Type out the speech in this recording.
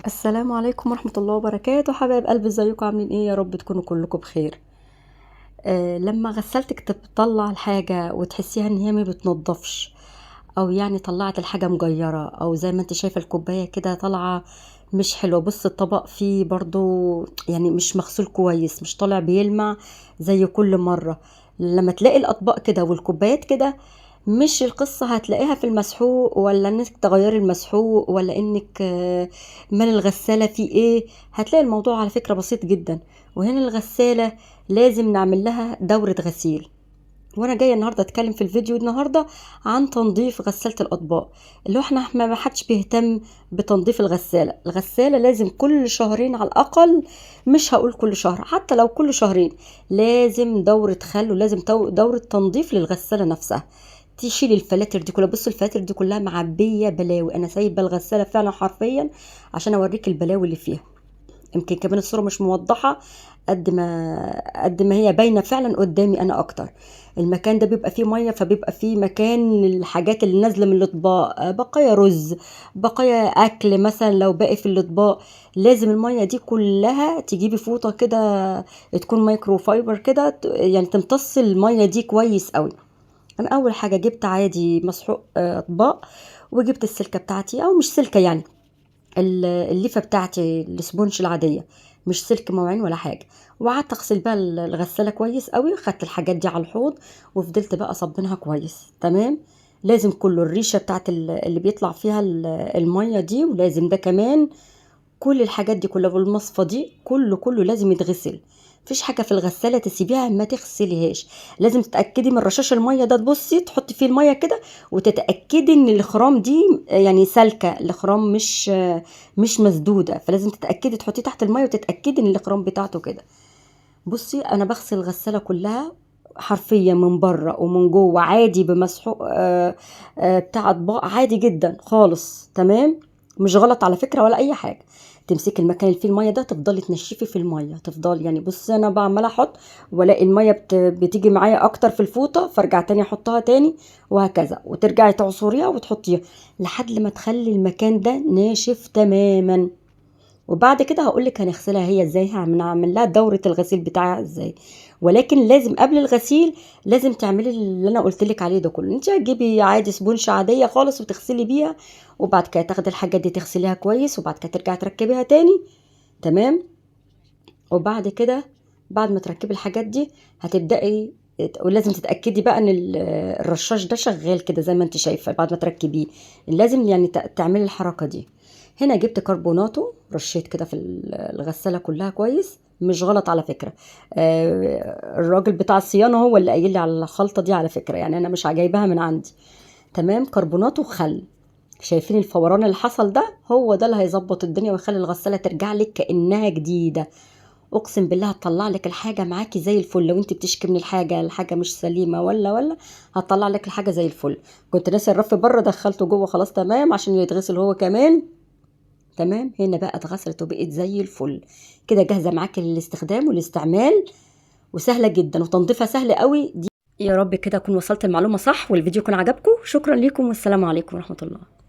السلام عليكم ورحمة الله وبركاته. حبايب قلبي، ازيكم؟ عاملين ايه؟ يا رب تكونوا كلكم بخير. لما غسلتك تطلع الحاجة وتحسيها ان هي ما بتنضفش، او يعني طلعت الحاجة مجيرة، او زي ما انت شايفة الكوباية كده طالعة مش حلوة. بص الطبق فيه برضو يعني مش مغسول كويس، مش طالع بيلمع زي كل مرة. لما تلاقي الاطباق كده والكوبايات كده، مش القصة هتلاقيها في المسحوق، ولا انك تغيري المسحوق، ولا انك مال الغسالة فيه ايه. هتلاقي الموضوع على فكرة بسيط جدا. وهنا الغسالة لازم نعمل لها دورة غسيل. وانا جايه النهارده اتكلم في الفيديو النهارده عن تنظيف غساله الاطباق. اللي هو احنا ما حدش بيهتم بتنظيف الغساله لازم كل شهرين على الاقل. مش هقول كل شهر، حتى لو كل شهرين لازم دوره خل، ولازم دوره تنظيف للغساله نفسها. تشيل الفلاتر دي كلها. بص الفلاتر دي كلها معبيه بلاوي، انا سايبه الغساله فعلا حرفيا عشان اوريك البلاوي اللي فيها. يمكن كمان الصورة مش موضحة قد ما هي باينة فعلا قدامي أنا أكتر. المكان ده بيبقى فيه مية، فبيبقى فيه مكان للحاجات اللي نازلة من الأطباق، بقايا رز، بقايا أكل مثلا لو باقي في الأطباق. لازم المية دي كلها تجيبي فوطة كده تكون مايكرو فايبر كده، يعني تمتص المية دي كويس قوي. أنا أول حاجة جبت عادي مسحوق أطباق، وجبت السلكة بتاعتي، أو مش سلكة يعني الليفه بتاعتي السبونج العاديه، مش سلك مواعين ولا حاجه. وقعدت اغسل بقى الغساله كويس قوي. خدت الحاجات دي على الحوض وفضلت بقى اصبنها كويس تمام. لازم كله الريشه بتاعت اللي بيطلع فيها الميه دي، ولازم ده كمان كل الحاجات دي كلها، والمصفى دي كله لازم يتغسل. مفيش حاجه في الغساله تسيبيها ما تغسليهاش. لازم تتاكدي من رشاش الميه ده، تبصي تحطي فيه الميه كده وتتاكدي ان الخرام دي يعني سالكه، الخرام مش مسدوده. فلازم تتاكدي تحطيه تحت الميه وتتاكدي ان الخرام بتاعته كده. بصي انا بغسل الغساله كلها حرفيا من بره ومن جوه عادي بمسحوق بتاع اطباق عادي جدا خالص تمام. مش غلط على فكره ولا اي حاجه. تمسكي المكان اللي فيه الميه ده تفضلي تنشفي في الميه، تفضلي يعني. بصي انا بعمل احط والاقي الميه بتيجي معايا اكتر في الفوطه، فارجع تاني احطها تاني، وهكذا. وترجعي تعصريها وتحطيها لحد لما تخلي المكان ده ناشف تماما. وبعد كده هقولك هنغسلها هي ازاي، هنعمل لها دورة الغسيل بتاعها ازاي. ولكن لازم قبل الغسيل لازم تعملي اللي انا قلتلك عليه ده كله. انت هتجيبي عادي سبونش عادية خالص وتغسلي بيها، وبعد كده تاخدي الحاجات دي تغسليها كويس، وبعد كده ترجعي تركبيها تاني تمام. وبعد كده بعد ما تركبي الحاجات دي هتبدأي، ولازم تتأكدي بقى ان الرشاش ده شغال كده زي ما انت شايفة. بعد ما تركبيه لازم يعني تعملي الحركة دي. هنا جبت كربوناتو، رشيت كده في الغسالة كلها كويس. مش غلط على فكرة. الراجل بتاع الصيانة هو اللي قايل لي على الخلطة دي على فكرة، يعني انا مش جايباها من عندي. تمام، كربوناتو وخل. شايفين الفوران اللي حصل ده؟ هو ده اللي هيظبط الدنيا ويخلي الغسالة ترجع لك كأنها جديدة. اقسم بالله هتطلع لك الحاجه معاكي زي الفل. لو انت بتشكي من الحاجه مش سليمه ولا هتطلع لك الحاجه زي الفل. كنت ناسي الرف بره، دخلته جوه خلاص تمام عشان يتغسل هو كمان تمام. هنا بقى اتغسلت وبقت زي الفل كده، جاهزه معاكي للاستخدام والاستعمال، وسهله جدا وتنظيفها سهل قوي دي. يا رب كده اكون وصلت المعلومه صح، والفيديو يكون عجبكم. شكرا لكم والسلام عليكم ورحمه الله.